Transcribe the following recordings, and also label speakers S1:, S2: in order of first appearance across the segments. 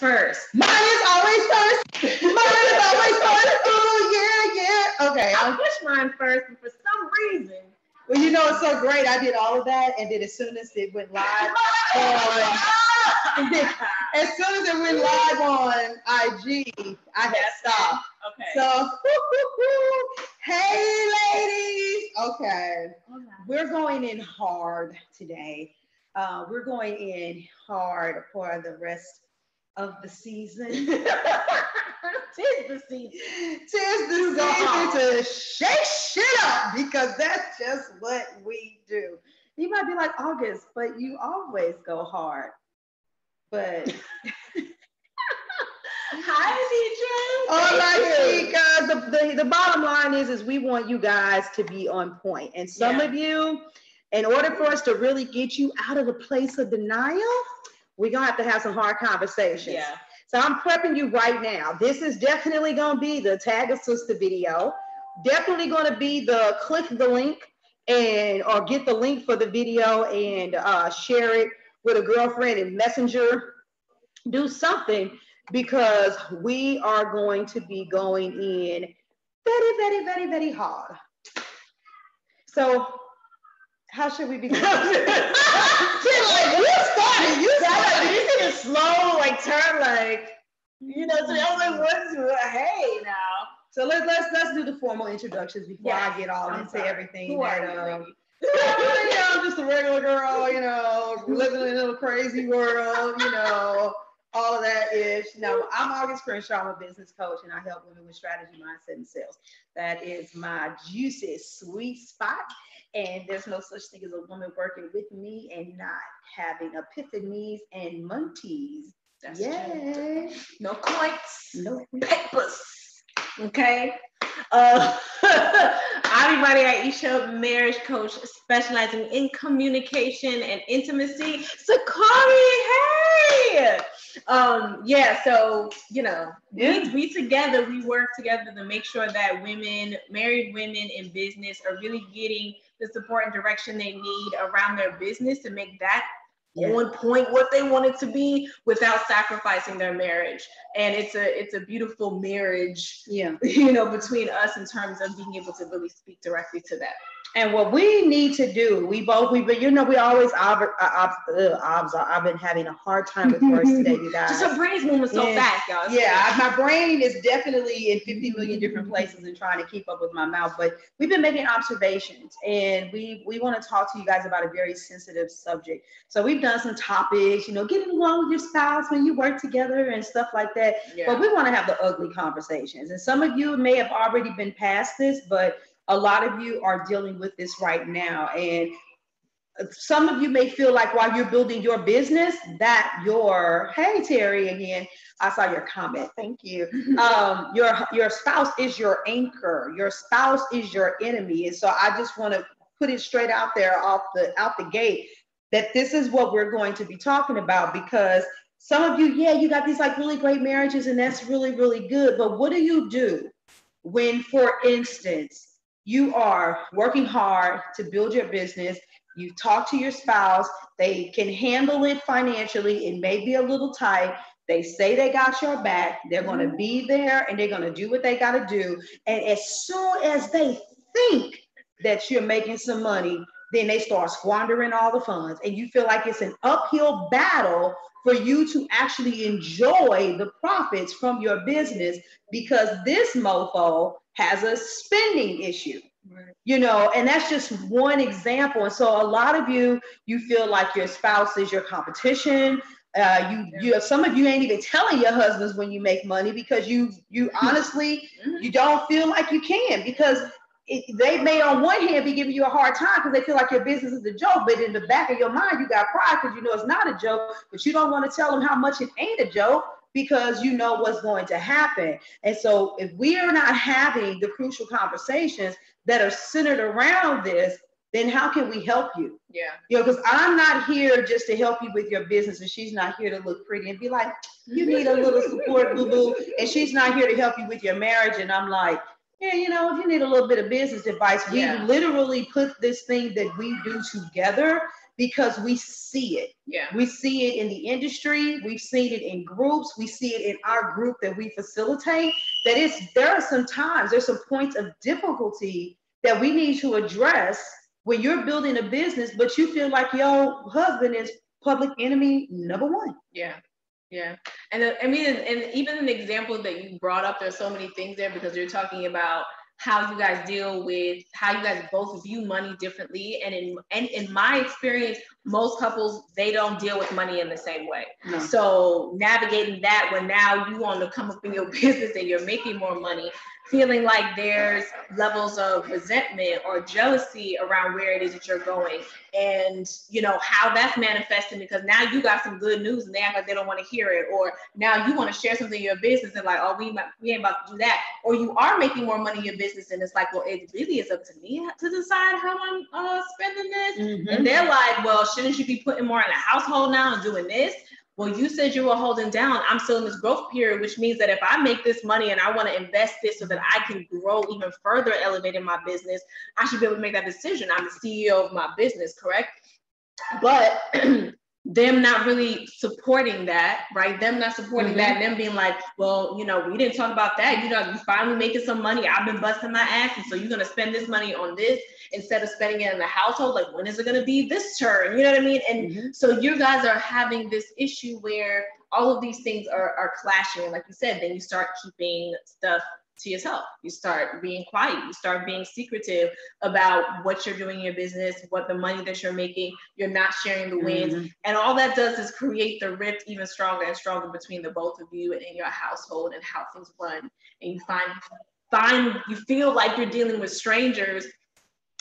S1: first.
S2: Mine is always first. Mine is always first. Oh, yeah. Okay.
S1: I pushed mine first, but for some reason.
S2: Well, you know, it's so great. I did all of that, and then as soon as it went live as soon as it went live on IG, I had stopped.
S1: Okay.
S2: So, hey, ladies. Okay. We're going in hard today. We're going in hard for the rest of the season.
S1: Tis the season.
S2: Tis the season to shake shit up, because that's just what we do. You might be like, August, but you always go hard. But
S1: hi,
S2: Deidre. The bottom line is we want you guys to be on point. And some of you, in order for us to really get you out of the place of denial, we're going to have some hard conversations.
S1: Yeah.
S2: So I'm prepping you right now. This is definitely going to be the Tag a Sister video. Definitely going to be the click the link or get the link for the video and share it with a girlfriend in Messenger. Do something, because we are going to be going in very, very, very, very hard. So how should we begin?
S1: You see a slow turn, so I was like, what's hey now?
S2: So let's do the formal introductions before I get all into everything.
S1: Who
S2: that
S1: are you?
S2: I'm just a regular girl, living in a little crazy world, all of that is. No, I'm August Crenshaw. I'm a business coach, and I help women with strategy, mindset, and sales. That is my juicy sweet spot. And there's no such thing as a woman working with me and not having epiphanies and munties.
S1: That's
S2: true.
S1: No coins,
S2: no
S1: papers. Okay. I'm Aisha, marriage coach specializing in communication and intimacy. Sakari, hey. We work together to make sure that married women in business are really getting the support and direction they need around their business to make that on point what they want it to be without sacrificing their marriage. And it's a beautiful marriage, between us in terms of being able to really speak directly to that.
S2: And what we need to do, we always, I've been having a hard time with words today, you guys.
S1: Just her brain's moving so fast, y'all.
S2: My brain is definitely in 50 million different places and trying to keep up with my mouth. But we've been making observations, and we want to talk to you guys about a very sensitive subject. So we've done some topics, getting along with your spouse when you work together and stuff like that. Yeah. But we want to have the ugly conversations. And some of you may have already been past this, but a lot of you are dealing with this right now. And some of you may feel like while you're building your business that hey, Terry, again, I saw your comment. Thank you. Your spouse is your anchor. Your spouse is your enemy. And so I just want to put it straight out there out the gate that this is what we're going to be talking about, because some of you, you got these really great marriages, and that's really, really good. But what do you do when, for instance, you are working hard to build your business? You talk to your spouse, they can handle it financially, it may be a little tight, they say they got your back, they're going to be there, and they're going to do what they got to do. And as soon as they think that you're making some money, then they start squandering all the funds, and you feel like it's an uphill battle for you to actually enjoy the profits from your business, because this mofo has a spending issue. Right. And that's just one example. And so a lot of you feel like your spouse is your competition. Some of you ain't even telling your husbands when you make money, because you honestly, you don't feel like you can, because they may on one hand be giving you a hard time because they feel like your business is a joke, but in the back of your mind, you got pride because it's not a joke, but you don't want to tell them how much it ain't a joke, because you know what's going to happen. And so if we are not having the crucial conversations that are centered around this, then how can we help you? Yeah. Because I'm not here just to help you with your business, and she's not here to look pretty and be like, you need a little support, boo-boo. And she's not here to help you with your marriage. And I'm like, yeah, you know, if you need a little bit of business advice, we literally put this thing that we do together because we see it.
S1: Yeah.
S2: We see it in the industry. We've seen it in groups. We see it in our group that we facilitate. There are some times, there's some points of difficulty that we need to address when you're building a business, but you feel like your husband is public enemy number one.
S1: Yeah. Yeah. And I mean, and even an example that you brought up, there's so many things there because you're talking about how you guys deal with how you guys both view money differently. And in my experience, most couples, they don't deal with money in the same way. No. So navigating that when now you want to come up in your business and you're making more money, feeling like there's levels of resentment or jealousy around where it is that you're going, and you know how that's manifesting because now you got some good news and they act like they don't want to hear it, or now you want to share something in your business and like, oh, we ain't about to do that, or you are making more money in your business and it's like, well, it really is up to me to decide how I'm spending this. Mm-hmm. And they're like, well, shouldn't you be putting more in the household now and doing this? Well, you said you were holding down. I'm still in this growth period, which means that if I make this money and I want to invest this so that I can grow even further, elevating my business, I should be able to make that decision. I'm the CEO of my business, correct? But them not really supporting that, right? Them not supporting that, and them being like, well, you know, we didn't talk about that. You know, you finally making some money. I've been busting my ass, and so you're gonna spend this money on this instead of spending it in the household. Like, when is it gonna be this turn? You know what I mean? And so you guys are having this issue where all of these things are clashing. And like you said, then you start keeping stuff to yourself. You start being quiet. You start being secretive about what you're doing in your business, what the money that you're making. You're not sharing the wins. And all that does is create the rift even stronger and stronger between the both of you and in your household and how things run. And you feel like you're dealing with strangers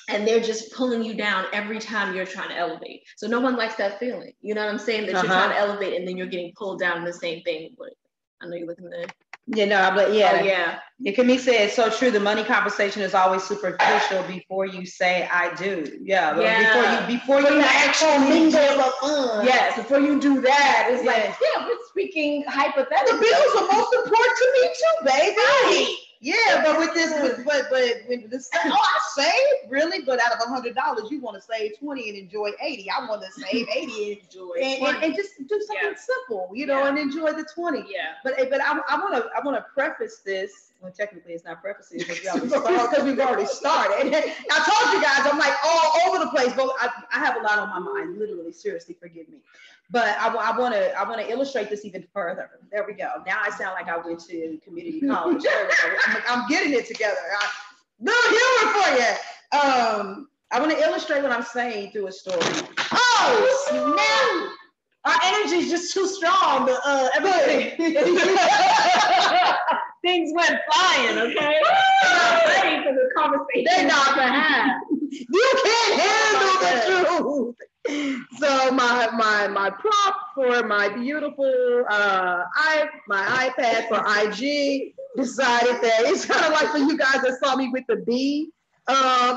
S1: and they're just pulling you down every time you're trying to elevate. So no one likes that feeling. You know what I'm saying? That you're trying to elevate and then you're getting pulled down in the same thing. But I know you're looking at it.
S2: Yeah, no, but yeah. Camille said it's so true. The money conversation is always superficial before you say I do. Yeah. Before you actually mingle of fun.
S1: Yes, before you do that, it's like, we're speaking hypothetically.
S2: The bills are most important to me too, baby. Right. Yeah, but with this, but with this, I save really, but out of $100, you want to save 20 and enjoy 80. I want to save 80 and enjoy and just do something simple, you know, and enjoy the 20.
S1: Yeah.
S2: But I want to preface this. Well, technically, it's not prefacing because we've already started. I told you guys I'm like all over the place, but I have a lot on my mind. Literally, seriously, forgive me. But I want to illustrate this even further. There we go. Now I sound like I went to community college. I'm getting it together. Good humor for you. I want to illustrate what I'm saying through a story.
S1: Oh, snap! Our energy is just too strong. Everything. Things went flying, okay? They're not ready for the conversation.
S2: They're not gonna have. You can't handle the truth. So my prop for my beautiful my iPad for IG decided that it's kind of like for you guys that saw me with the bee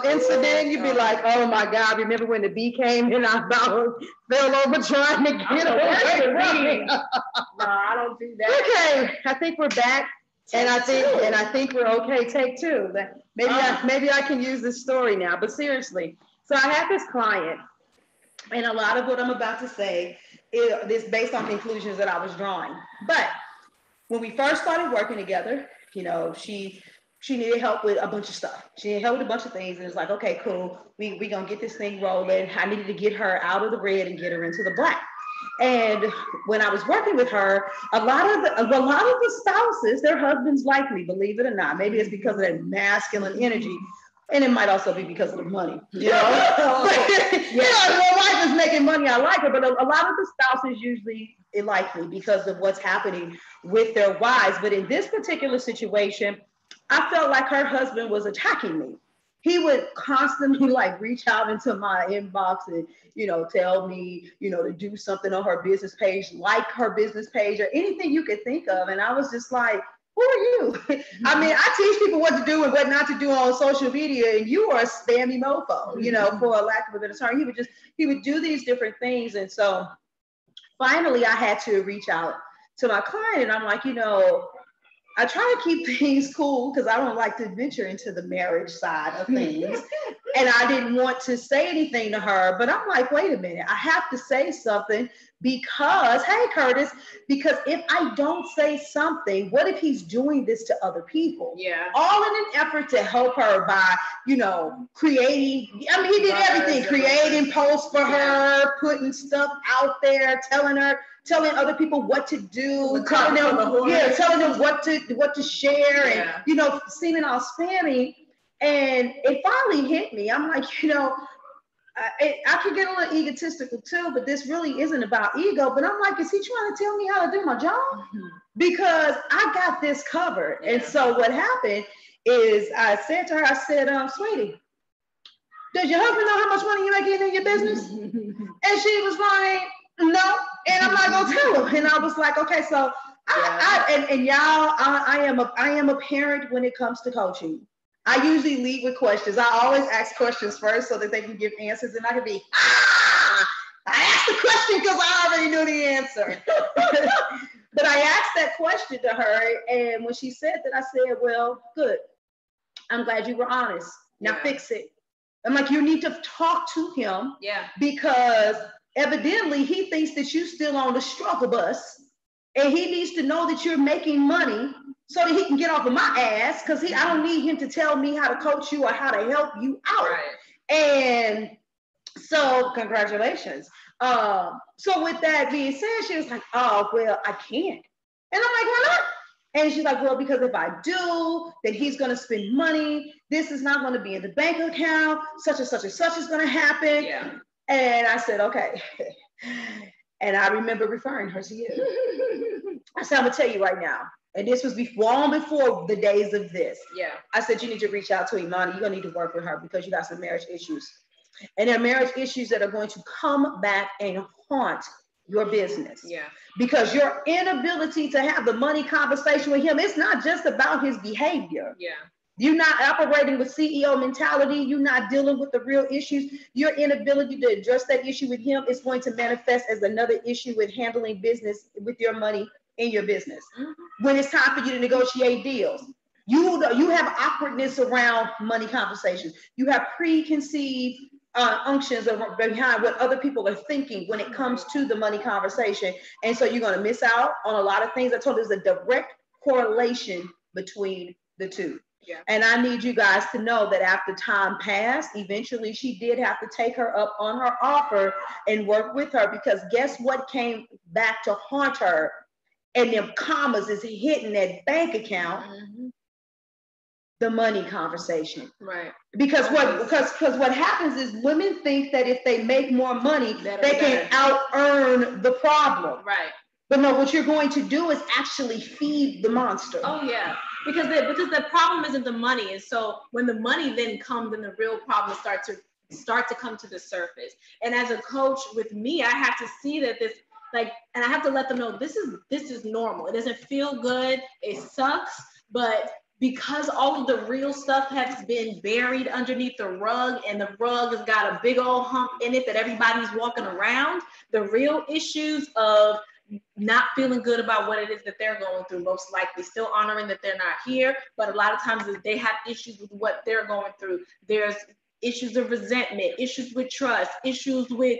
S2: incident. You'd be like, oh my God, remember when the bee came and I about fell over trying to get away?
S1: No, I don't do that.
S2: Okay, I think we're back. And I think we're okay. Take two. Maybe I can use this story now. But seriously, so I have this client, and a lot of what I'm about to say is based on conclusions that I was drawing. But when we first started working together, you know, she needed help with a bunch of stuff. She needed help with a bunch of things, and it's like, okay, cool. We gonna get this thing rolling. I needed to get her out of the red and get her into the black. And when I was working with her, a lot of the spouses, their husbands like me, believe it or not. Maybe it's because of that masculine energy, and it might also be because of the money. You know, my wife is making money. I like her, but a lot of the spouses usually like me because of what's happening with their wives. But in this particular situation, I felt like her husband was attacking me. He would constantly like reach out into my inbox and, you know, tell me, you know, to do something on her business page, like her business page or anything you could think of. And I was just like, who are you? I mean, I teach people what to do and what not to do on social media, and you are a spammy mofo, you know, for a lack of a better term. He would do these different things. And so finally I had to reach out to my client, and I'm like, you know, I try to keep things cool because I don't like to venture into the marriage side of things. And I didn't want to say anything to her, but I'm like, wait a minute, I have to say something because, hey, Curtis, because if I don't say something, what if he's doing this to other people?
S1: Yeah.
S2: All in an effort to help her by, creating, I mean, he did everything, creating posts for her, putting stuff out there, telling other people what to do, telling them what to share, and seeming all spammy. And it finally hit me. I'm like, I could get a little egotistical too, but this really isn't about ego. But I'm like, is he trying to tell me how to do my job? Mm-hmm. Because I got this covered. Yeah. And so what happened is I said to her, I said, sweetie, does your husband know how much money you're making in your business? And she was like, no, and I'm not gonna tell him. And I was like, okay, so I am a parent when it comes to coaching. I usually lead with questions. I always ask questions first so that they can give answers, and I can be, I asked the question because I already knew the answer. But I asked that question to her, and when she said that, I said, well, good. I'm glad you were honest. Now fix it. I'm like, you need to talk to him because evidently he thinks that you're still on the struggle bus, and he needs to know that you're making money so that he can get off of my ass, because I don't need him to tell me how to coach you or how to help you out. Right. And so congratulations. So with that being said, she was like, oh, well, I can't. And I'm like, why not? And she's like, well, because if I do, then he's going to spend money. This is not going to be in the bank account. Such and such and such is going to happen. Yeah. And I said, okay. And I remember referring her to you. I said, I'm going to tell you right now. And this was long before the days of this. Yeah. I said, you need to reach out to Imani. You're going to need to work with her because you got some marriage issues. And there are marriage issues that are going to come back and haunt your business. Yeah. Because your inability to have the money conversation with him, it's not just about his behavior. Yeah. You're not operating with CEO mentality. You're not dealing with the real issues. Your inability to address that issue with him is going to manifest as another issue with handling business with your money in your business. Mm-hmm. When it's time for you to negotiate deals, you have awkwardness around money conversations. You have preconceived unctions behind what other people are thinking when it comes to the money conversation. And so you're going to miss out on a lot of things. I told you there's a direct correlation between the two. Yeah. And I need you guys to know that after time passed, eventually she did have to take her up on her offer and work with her, because guess what came back to haunt her? And them commas is hitting that bank account. Mm-hmm. The money conversation. Right. Because what happens is women think that if they make more money, they can out-earn the problem. Right. But no, what you're going to do is actually feed the monster. Oh yeah. Because the problem isn't the money. And so when the money then comes, then the real problems start to come to the surface. And as a coach with me, I have to see that this, and I have to let them know this is normal. It doesn't feel good. It sucks, but because all of the real stuff has been buried underneath the rug, and the rug has got a big old hump in it that everybody's walking around, the real issues of not feeling good about what it is that they're going through, most likely still honoring that they're not here, but a lot of times they have issues with what they're going through. There's issues of resentment, issues with trust, issues with,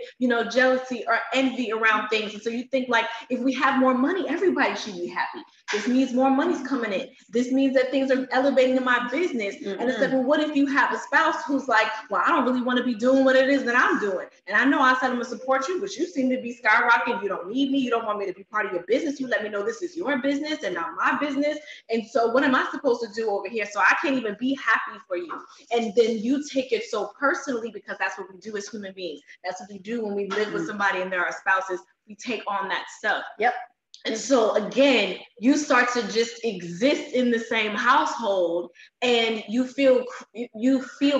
S2: jealousy or envy around things. And so you think if we have more money, everybody should be happy. This means more money's coming in. This means that things are elevating in my business. Mm-hmm. And it's like, well, what if you have a spouse who's like, well, I don't really want to be doing what it is that I'm doing. And I know I said I'm gonna support you, but you seem to be skyrocketing. You don't need me. You don't want me to be part of your business. You let me know this is your business and not my business. And so what am I supposed to do over here? So I can't even be happy for you. And then you take it so personally, because that's what we do as human beings. That's what we do when we live with somebody and they're our spouses. We take on that stuff. Yep. And so again, you start to just exist in the same household, and you feel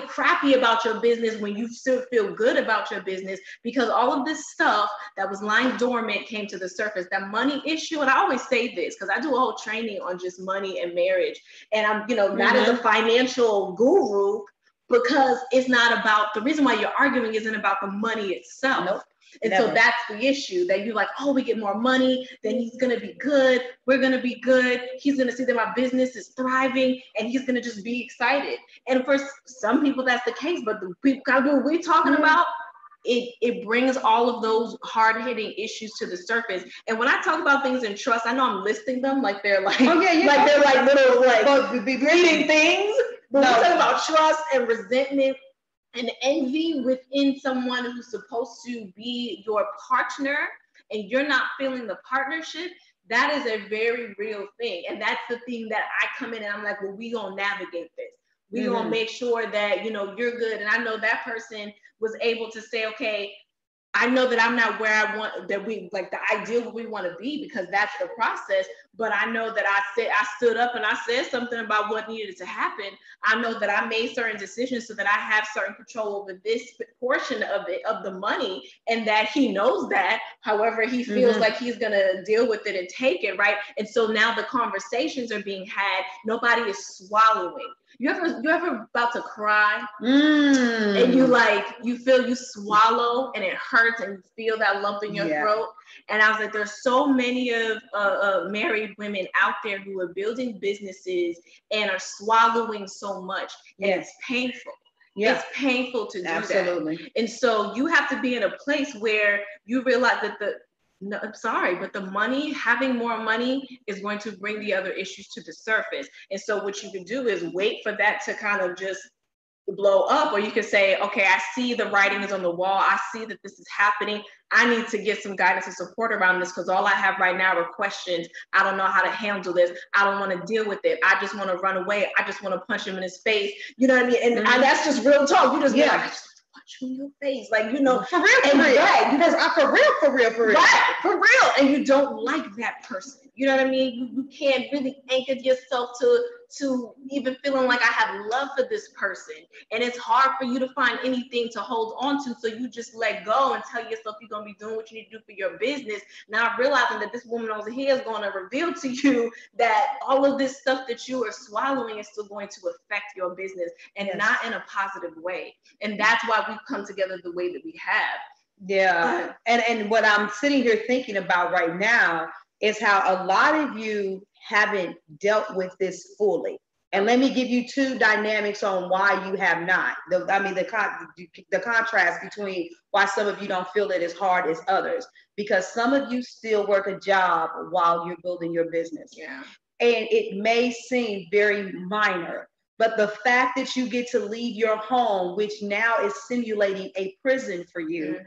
S2: crappy about your business when you still feel good about your business, because all of this stuff that was lying dormant came to the surface. That money issue, and I always say this because I do a whole training on just money and marriage, and I'm not as a financial guru, because it's not about, the reason why you're arguing isn't about the money itself. Nope.
S1: And so that's the issue, that you're like, oh, we get more money, then he's going to be good. We're going to be good. He's going to see that my business is thriving and he's going to just be excited. And for some people, that's the case. But the people we're talking about, it brings all of those hard-hitting issues to the surface. And when I talk about things in trust, I know I'm listing them like they're like, like they're like little like breathing things. But we're talking about trust and resentment and envy within someone who's supposed to be your partner, and you're not feeling the partnership. That is a very real thing. And that's the thing that I come in and I'm like, well, we gonna navigate this. We gonna make sure that, you know, you're good. And I know that person was able to say, okay, I know that I'm not where I want, that we, like the ideal where we want to be, because that's the process. But I know that I stood up and I said something about what needed to happen. I know that I made certain decisions so that I have certain control over this portion of it, of the money, and that he knows that. However, he feels like he's going to deal with it and take it, right? And so now the conversations are being had. Nobody is swallowing. You ever about to cry and you feel you swallow and it hurts and you feel that lump in your throat? And I was like, there's so many of married women out there who are building businesses and are swallowing so much. And it's painful. It's painful to do that. And so you have to be in a place where you realize that no, I'm sorry, but the money, having more money is going to bring the other issues to the surface. And so what you can do is wait for that to kind of just blow up, or you can say, okay, I see the writing is on the wall. I see that this is happening. I need to get some guidance and support around this, because all I have right now are questions. I don't know how to handle this. I don't want to deal with it. I just want to run away. I just want to punch him in his face. You know what I mean? And that's just real talk. You just be like, punch you in your face, like, you know, for real, because for real, right, for real, and you don't like that person. You know what I mean? You can't really anchor yourself to even feeling like I have love for this person, and it's hard for you to find anything to hold on to. So you just let go and tell yourself you're gonna be doing what you need to do for your business. Now realizing that this woman over here is going to reveal to you that all of this stuff that you are swallowing is still going to affect your business, and not in a positive way. And that's why we've come together the way that we have.
S2: Yeah, and what I'm sitting here thinking about right now is how a lot of you haven't dealt with this fully. And let me give you two dynamics on why you have not. The contrast between why some of you don't feel it as hard as others, because some of you still work a job while you're building your business. Yeah. And it may seem very minor, but the fact that you get to leave your home, which now is simulating a prison for you,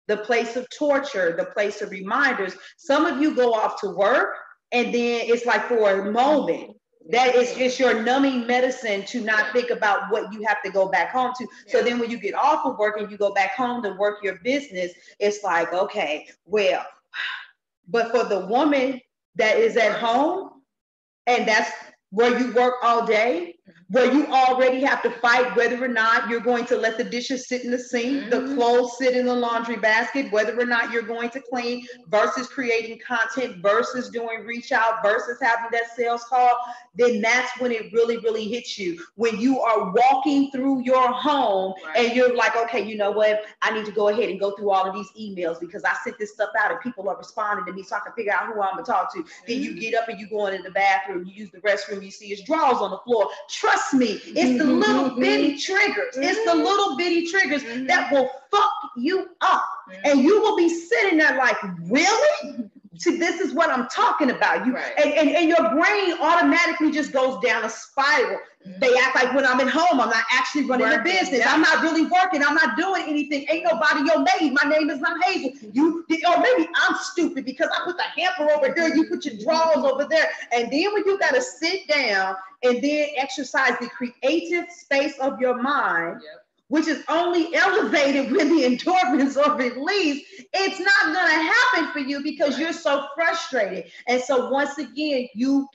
S2: the place of torture, the place of reminders. Some of you go off to work, and then it's like for a moment, that is just your numbing medicine to not think about what you have to go back home to. So then when you get off of work and you go back home to work your business, it's like, okay, well, but for the woman that is at home, and that's where you work all day, where you already have to fight whether or not you're going to let the dishes sit in the sink, the clothes sit in the laundry basket, whether or not you're going to clean, versus creating content, versus doing reach out, versus having that sales call, then that's when it really, really hits you. When you are walking through your home and you're like, okay, you know what? I need to go ahead and go through all of these emails because I sent this stuff out and people are responding to me so I can figure out who I'm gonna talk to. Then you get up and you go into the bathroom, you use the restroom, you see his drawers on the floor. Trust me, it's the little bitty triggers. It's the little bitty triggers that will fuck you up. And you will be sitting there like, really? See, this is what I'm talking about. You and your brain automatically just goes down a spiral. They act like when I'm at home, I'm not actually running a business. I'm not really working. I'm not doing anything. Ain't nobody your maid. My name is not Hazel. Or maybe I'm stupid because I put the hamper over here. You put your drawers over there. And then when you got to sit down and then exercise the creative space of your mind, which is only elevated when the endorphins are released, it's not going to happen for you because you're so frustrated. And so once again, you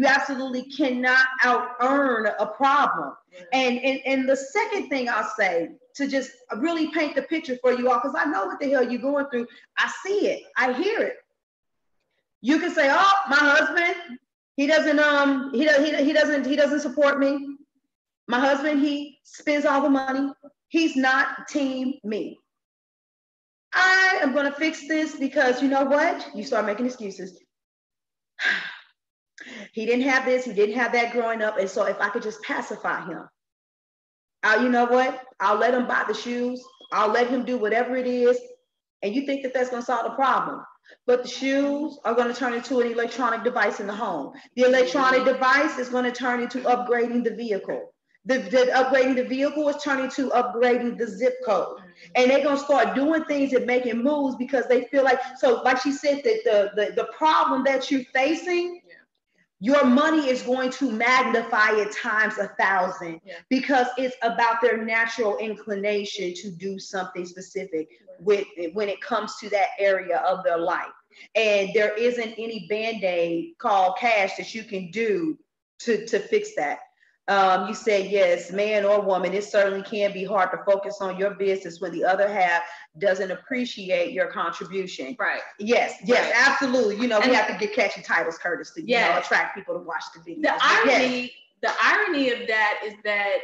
S2: absolutely cannot out-earn a problem. And the second thing I'll say, to just really paint the picture for you all, because I know what the hell you're going through. I see it. I hear it. You can say, oh, my husband, he doesn't support me. My husband, he spends all the money. He's not team me. I am going to fix this because you know what? You start making excuses. He didn't have this, he didn't have that growing up. And so if I could just pacify him, you know what? I'll let him buy the shoes. I'll let him do whatever it is. And you think that that's going to solve the problem. But the shoes are going to turn into an electronic device in the home. The electronic device is going to turn into upgrading the vehicle. The upgrading the vehicle is turning to upgrading the zip code. And they're going to start doing things and making moves because they feel like, so like she said, that the problem that you're facing, your money is going to magnify it times 1,000 because it's about their natural inclination to do something specific with when it comes to that area of their life. And there isn't any band-aid called cash that you can do to fix that. You said, yes, man or woman, it certainly can be hard to focus on your business when the other half doesn't appreciate your contribution.
S1: Right.
S2: Yes, absolutely. You know, we have to get catchy titles, Curtis, to attract people to watch the video.
S1: The irony of that is that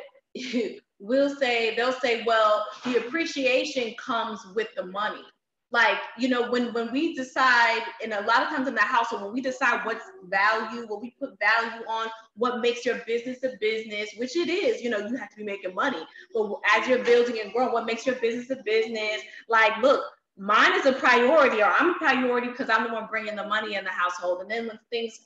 S1: they'll say, well, the appreciation comes with the money. Like, you know, when we decide, and a lot of times in the household, when we decide what's value, when we put value on what makes your business a business, which it is, you know, you have to be making money. But as you're building and growing, what makes your business a business? Like, look, mine is a priority, or I'm a priority because I'm the one bringing the money in the household. And then when things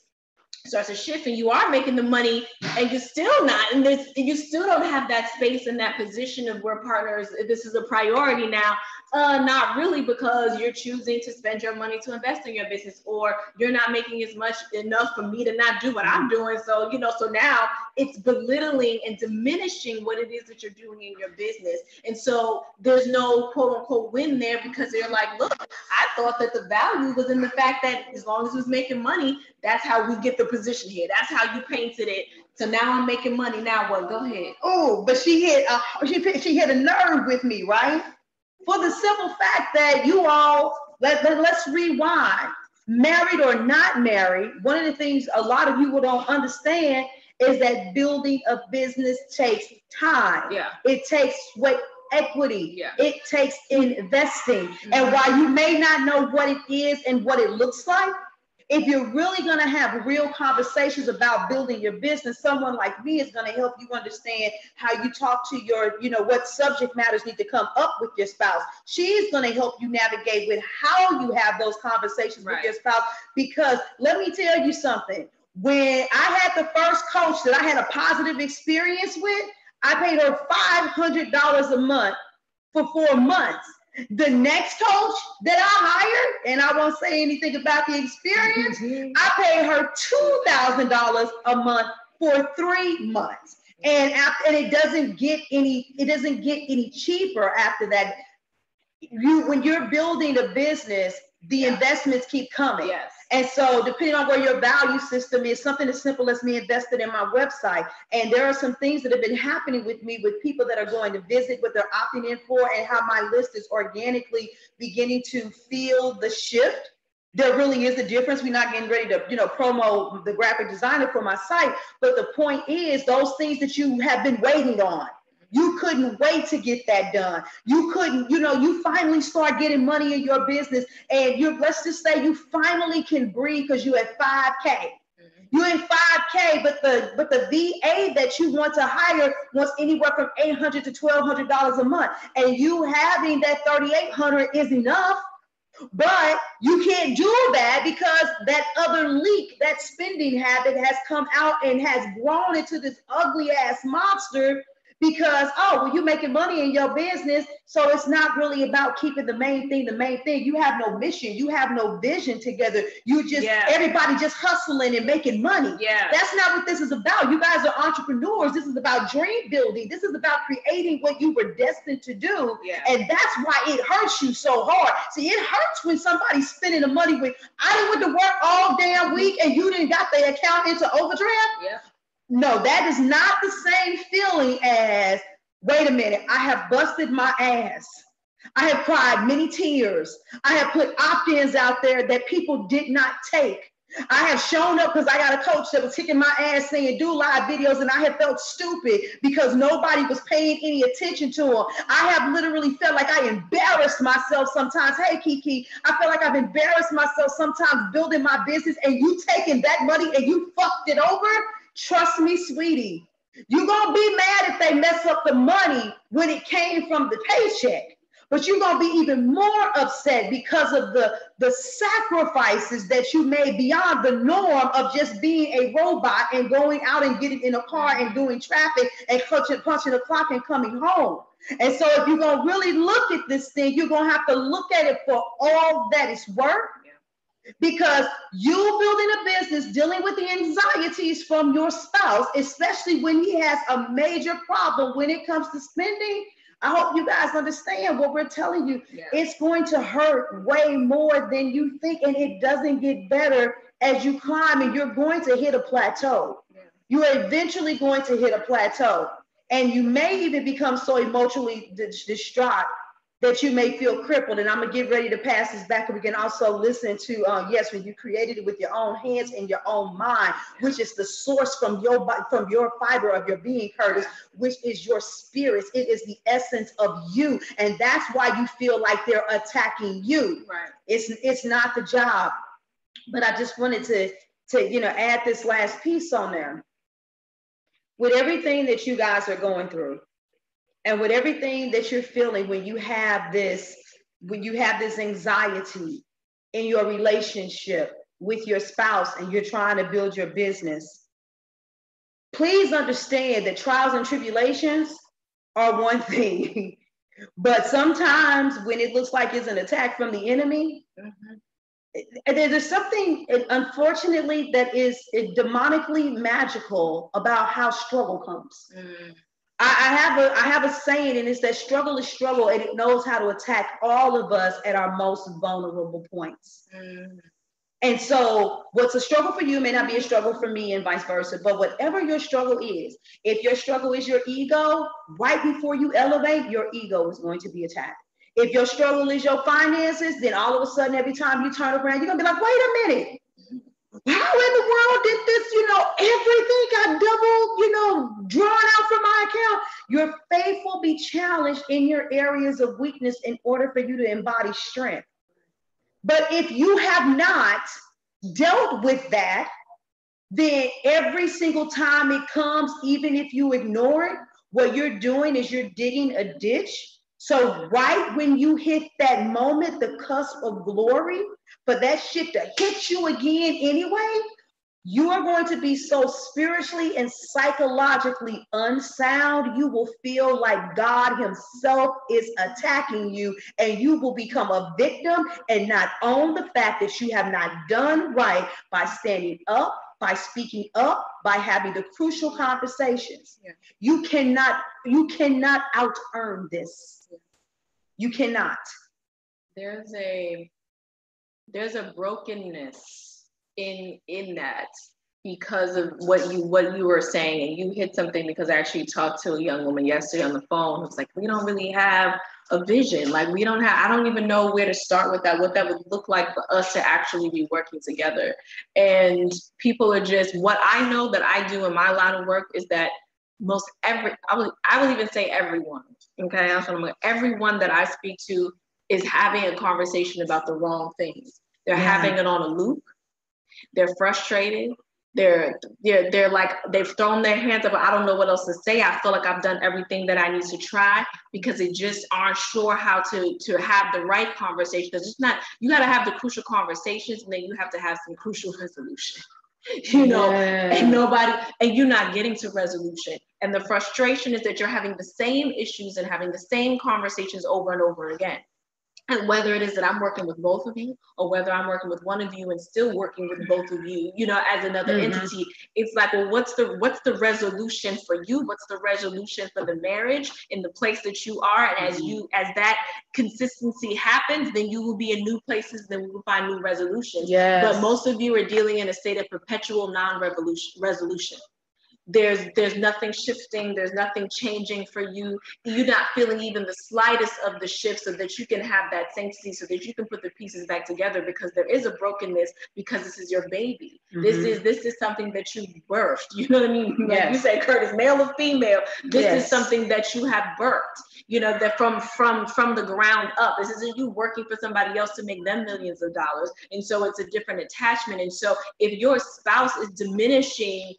S1: starts to shift and you are making the money and you're still not, and you still don't have that space in that position of where partners, this is a priority now. Not really, because you're choosing to spend your money to invest in your business, or you're not making as much enough for me to not do what I'm doing. So, you know, so now it's belittling and diminishing what it is that you're doing in your business. And so there's no quote unquote win there, because they're like, look, I thought that the value was in the fact that as long as it was making money, that's how we get the position here. That's how you painted it. So now I'm making money. Now what? Go ahead.
S2: Oh, but she hit a nerve with me, right? For the simple fact that you all, let's rewind. Married or not married, one of the things a lot of people don't understand is that building a business takes time.
S1: Yeah.
S2: It takes sweat equity.
S1: Yeah.
S2: It takes investing. Mm-hmm. And while you may not know what it is and what it looks like, if you're really going to have real conversations about building your business, someone like me is going to help you understand how you talk to your, you know, what subject matters need to come up with your spouse. She's going to help you navigate with how you have those conversations with your spouse. Because let me tell you something. When I had the first coach that I had a positive experience with, I paid her $500 a month for 4 months. The next coach that I hired, and I won't say anything about the experience, I paid her $2,000 a month for 3 months. And it doesn't get any cheaper after that. When you're building a business, the investments keep coming.
S1: Yes.
S2: And so depending on where your value system is, something as simple as me invested in my website. And there are some things that have been happening with me with people that are going to visit, what they're opting in for, and how my list is organically beginning to feel the shift. There really is a difference. We're not getting ready to, you know, promo the graphic designer for my site. But the point is, those things that you have been waiting on, you couldn't wait to get that done. You couldn't, you know, you finally start getting money in your business, and let's just say you finally can breathe because you at 5K. You're in 5K, but the VA that you want to hire wants anywhere from $800 to $1,200 a month. And you having that $3,800 is enough, but you can't do that because that other leak, that spending habit has come out and has grown into this ugly ass monster. Because, you're making money in your business, so it's not really about keeping the main thing the main thing. You have no mission. You have no vision together. You just, everybody just hustling and making money.
S1: Yeah.
S2: That's not what this is about. You guys are entrepreneurs. This is about dream building. This is about creating what you were destined to do.
S1: Yeah.
S2: And that's why it hurts you so hard. See, it hurts when somebody's spending the money with, I done went to work all damn week and you didn't got the account into overdraft.
S1: Yeah.
S2: No, that is not the same feeling as, wait a minute, I have busted my ass. I have cried many tears. I have put opt-ins out there that people did not take. I have shown up because I got a coach that was kicking my ass saying do live videos, and I have felt stupid because nobody was paying any attention to them. I have literally felt like I embarrassed myself sometimes. Hey, Kiki, I feel like I've embarrassed myself sometimes building my business, and you taking that money and you fucked it over. Trust me, sweetie, you're going to be mad if they mess up the money when it came from the paycheck. But you're going to be even more upset because of the sacrifices that you made beyond the norm of just being a robot and going out and getting in a car and doing traffic and punching the clock and coming home. And so if you're going to really look at this thing, you're going to have to look at it for all that it's worth. Because you building a business, dealing with the anxieties from your spouse, especially when he has a major problem when it comes to spending, I hope you guys understand what we're telling you. Yeah. It's going to hurt way more than you think, and it doesn't get better as you climb, and you're going to hit a plateau. Yeah. You're eventually going to hit a plateau, and you may even become so emotionally distraught that you may feel crippled. And I'm gonna get ready to pass this back, and we can also listen to, yes, when you created it with your own hands and your own mind, which is the source from your fiber of your being, Curtis, which is your spirit. It is the essence of you. And that's why you feel like they're attacking you. Right. It's not the job. But I just wanted to add this last piece on there. With everything that you guys are going through, and with everything that you're feeling when you have this anxiety in your relationship with your spouse and you're trying to build your business, please understand that trials and tribulations are one thing, but sometimes when it looks like it's an attack from the enemy, there's something, unfortunately, that is demonically magical about how struggle comes. I have a saying, and it's that struggle is struggle, and it knows how to attack all of us at our most vulnerable points. And so what's a struggle for you may not be a struggle for me, and vice versa. But whatever your struggle is, if your struggle is your ego, right before you elevate, your ego is going to be attacked. If your struggle is your finances, then all of a sudden, every time you turn around, you're gonna be like, wait a minute. How in the world did this, everything got double, drawn out from my account? Your faith will be challenged in your areas of weakness in order for you to embody strength. But if you have not dealt with that, then every single time it comes, even if you ignore it, what you're doing is you're digging a ditch. So right when you hit that moment, the cusp of glory, for that shit to hit you again anyway, you are going to be so spiritually and psychologically unsound, you will feel like God himself is attacking you, and you will become a victim and not own the fact that you have not done right by standing up, by speaking up, by having the crucial conversations. Yeah. You cannot out-earn this. You cannot.
S1: There's a brokenness in that, because of what you were saying, and you hit something, because I actually talked to a young woman yesterday on the phone who's like, we don't really have a vision. Like, I don't even know where to start with that, what that would look like for us to actually be working together. And people are just, what I know that I do in my line of work is that I would even say everyone, okay? Everyone that I speak to is having a conversation about the wrong things. They're having it on a loop. They're frustrated. They're like, they've thrown their hands up. I don't know what else to say. I feel like I've done everything that I need to try, because they just aren't sure how to have the right conversation. It's not, you got to have the crucial conversations, and then you have to have some crucial resolution, and you're not getting to resolution. And the frustration is that you're having the same issues and having the same conversations over and over again. And whether it is that I'm working with both of you, or whether I'm working with one of you and still working with both of you, as another entity, it's like, well, what's the resolution for you? What's the resolution for the marriage in the place that you are? And as that consistency happens, then you will be in new places, then we will find new resolutions. Yes. But most of you are dealing in a state of perpetual non-resolution. there's nothing shifting, there's nothing changing for you. You're not feeling even the slightest of the shift, so that you can have that sanctity, so that you can put the pieces back together, because there is a brokenness, because this is your baby. This is something that you birthed. You know what I mean? Like you said, Curtis, male or female, this is something that you have birthed, you know, that from the ground up. This isn't you working for somebody else to make them millions of dollars. And so it's a different attachment. And so if your spouse is diminishing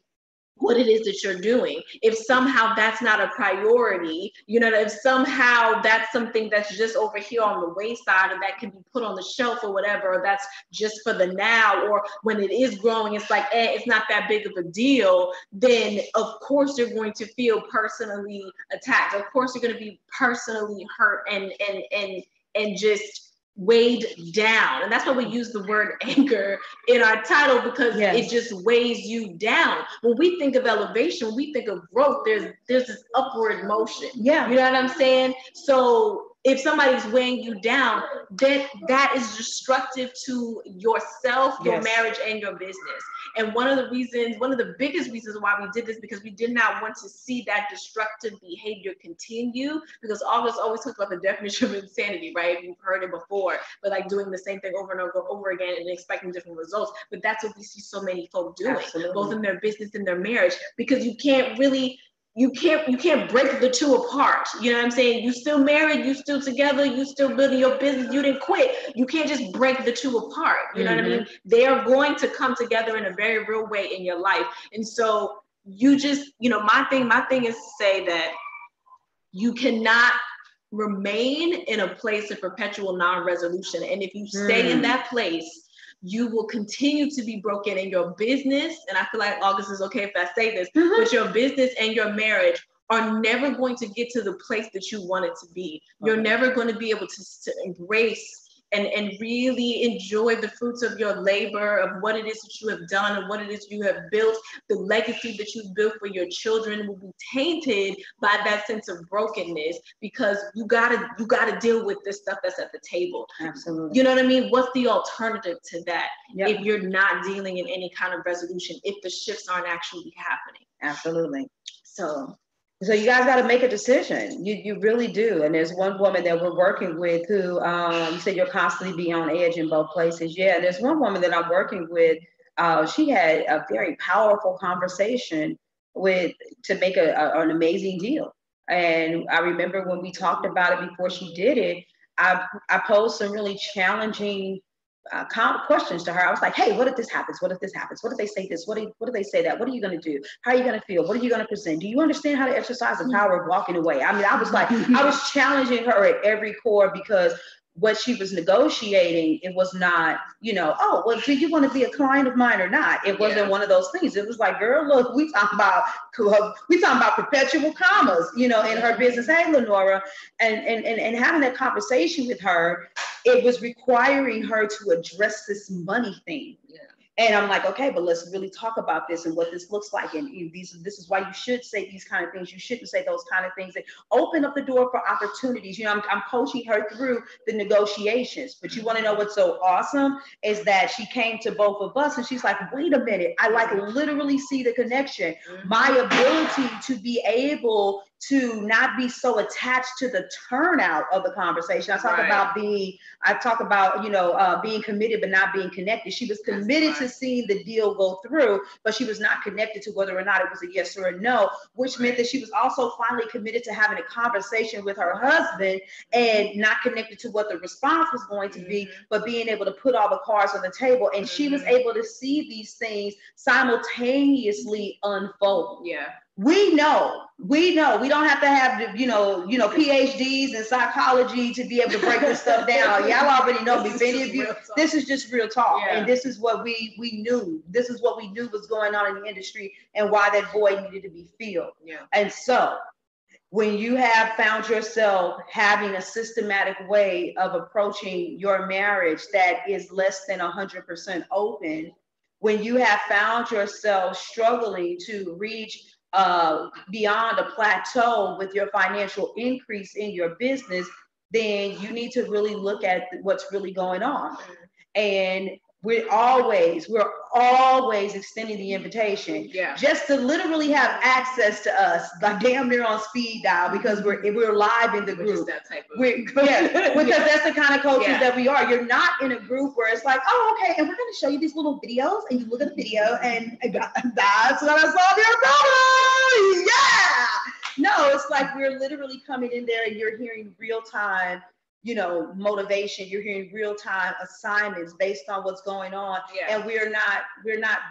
S1: what it is that you're doing, if somehow that's not a priority, you know, if somehow that's something that's just over here on the wayside, or that can be put on the shelf or whatever, or that's just for the now, or when it is growing, it's like, it's not that big of a deal, then of course you're going to feel personally attacked. Of course you're going to be personally hurt and just weighed down. And that's why we use the word anger in our title, because it just weighs you down. When we think of elevation, when we think of growth, there's this upward motion. You know what I'm saying? So if somebody's weighing you down, that is destructive to yourself, your marriage, and your business. And one of the biggest reasons why we did this, because we did not want to see that destructive behavior continue, because August always talks about the definition of insanity, right? We've heard it before, but like doing the same thing over and over again and expecting different results. But that's what we see so many folk doing, both in their business and their marriage, because you can't break the two apart. You know what I'm saying? You still married, you still together, you still building your business, you didn't quit. You can't just break the two apart. You know what I mean? They are going to come together in a very real way in your life. And so you just, you know, my thing is to say that you cannot remain in a place of perpetual non-resolution. And if you stay in that place, you will continue to be broken in your business. And I feel like August is okay if I say this, but your business and your marriage are never going to get to the place that you want it to be. You're never going to be able to embrace and really enjoy the fruits of your labor, of what it is that you have done and what it is you have built. The legacy that you've built for your children will be tainted by that sense of brokenness, because you gotta deal with this stuff that's at the table.
S2: Absolutely.
S1: You know what I mean? What's the alternative to that if you're not dealing in any kind of resolution, if the shifts aren't actually happening?
S2: Absolutely. So you guys got to make a decision. You really do. And there's one woman that we're working with who, you said you'll constantly be on edge in both places. Yeah, there's one woman that I'm working with. She had a very powerful conversation to make an amazing deal. And I remember when we talked about it before she did it, I posed some really challenging questions to her. I was like, hey, what if this happens? What if this happens? What if they say this? What if they say that? What are you going to do? How are you going to feel? What are you going to present? Do you understand how to exercise the power of walking away? I mean, I was challenging her at every core, because what she was negotiating, it was not, you know, oh, well, do you want to be a client of mine or not? It wasn't one of those things. It was like, girl, look, we talking about perpetual commas, you know, in her business. Hey, Lenora, and having that conversation with her, it was requiring her to address this money thing. And I'm like, okay, but let's really talk about this and what this looks like. And this is why you should say these kind of things. You shouldn't say those kind of things. And open up the door for opportunities. You know, I'm coaching her through the negotiations. But you want to know what's so awesome is that she came to both of us and she's like, wait a minute. I like literally see the connection. My ability to be able to not be so attached to the turnout of the conversation. I talk about, you know, being committed, but not being connected. She was committed to seeing the deal go through, but she was not connected to whether or not it was a yes or a no, which meant that she was also finally committed to having a conversation with her husband and not connected to what the response was going to be, but being able to put all the cards on the table. And she was able to see these things simultaneously unfold. We know we don't have to have, you know, PhDs in psychology to be able to break this stuff down. Y'all already know me. Many of you, this is just real talk. And this is what we knew. This is what we knew was going on in the industry and why that void needed to be filled. And so when you have found yourself having a systematic way of approaching your marriage that is less than 100% open, when you have found yourself struggling to reach beyond a plateau with your financial increase in your business, then you need to really look at what's really going on. And we're always extending the invitation, just to literally have access to us, like damn near on speed dial, because we're live in the group. That type of because that's the kind of coaches that we are. You're not in a group where it's like, oh, okay, and we're going to show you these little videos, and you look at the video, and that's what I saw your problem. Yeah. No, it's like we're literally coming in there, and you're hearing real time, you know, motivation. You're hearing real-time assignments based on what's going on. And we're not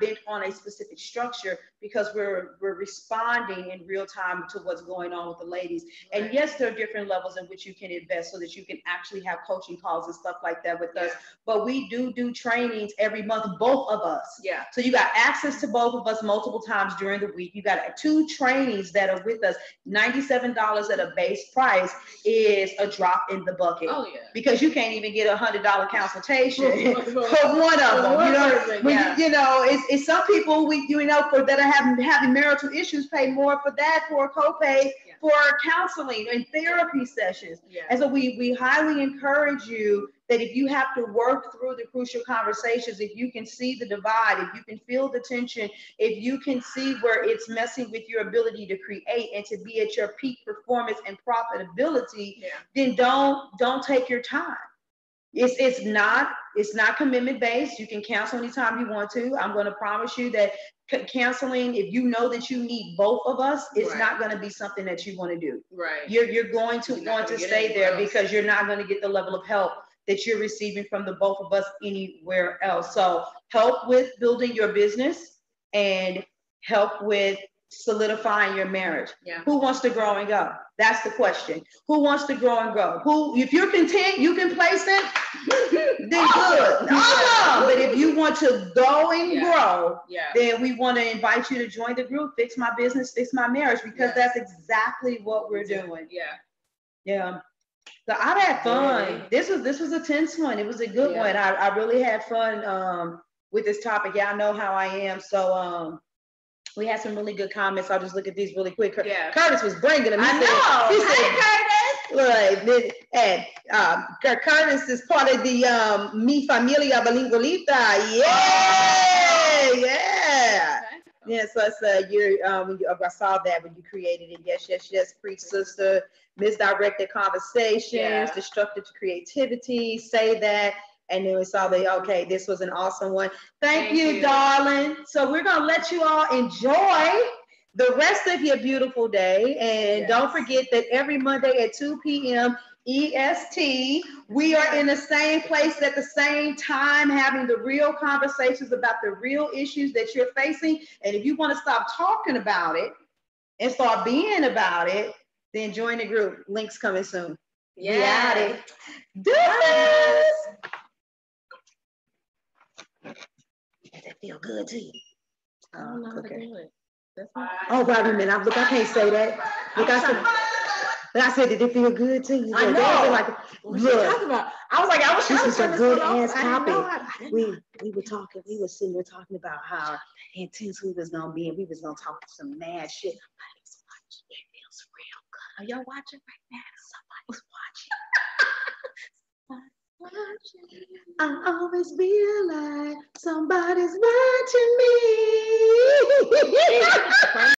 S2: bent on a specific structure, because we're responding in real time to what's going on with the ladies. And yes, there are different levels in which you can invest so that you can actually have coaching calls and stuff like that with us. But we do trainings every month, both of us. So you got access to both of us multiple times during the week. You got 2 trainings that are with us. $97 at a base price is a drop in the bucket. Oh, yeah. Because you can't even get $100 consultation for one of them. You know, you know, it's some people that are having marital issues pay more for that, for a copay, for counseling and therapy sessions. And so we highly encourage you that if you have to work through the crucial conversations, if you can see the divide, if you can feel the tension, if you can see where it's messing with your ability to create and to be at your peak performance and profitability, then don't take your time. It's not commitment based. You can cancel anytime you want to. I'm going to promise you that canceling, if you know that you need both of us, it's not going to be something that you want to do. You're going to stay there because you're not going to get the level of help that you're receiving from the both of us anywhere else. So help with building your business and help with solidifying your marriage. Who wants to grow and go? That's the question. Who wants to grow and grow? Who, if you're content, you can place it, then good. But if you want to go and grow, then we want to invite you to join the group, Fix My Business, Fix My Marriage, because that's exactly what we're doing. So I've had fun. This was a tense one. It was a good one. I really had fun with this topic. I know how I am. So we had some really good comments. I'll just look at these really quick. Curtis was bringing them. He said, Curtis. And Curtis is part of the Mi Familia Bilingualita. So it's I saw that when you created it. Yes. Preach, sister. Misdirected conversations, destructive creativity. Say that. And then we saw this was an awesome one. Thank you, darling. So we're going to let you all enjoy the rest of your beautiful day. And don't forget that every Monday at 2 p.m. EST, we are in the same place at the same time, having the real conversations about the real issues that you're facing. And if you want to stop talking about it and start being about it, then join the group. Links coming soon. Do this. Does that feel good to you?
S1: I don't know how to do it.
S2: Oh, wait a minute. I can't say that. Look, I said, did it feel good to you?
S1: I know.
S2: What you talking about? I was like,
S1: this
S2: is a good ass topic. We were sitting there talking about how intense we was gonna be, and we was gonna talk some mad shit. It feels real good. Are y'all watching right now? Somebody's watching. I always feel like somebody's watching me.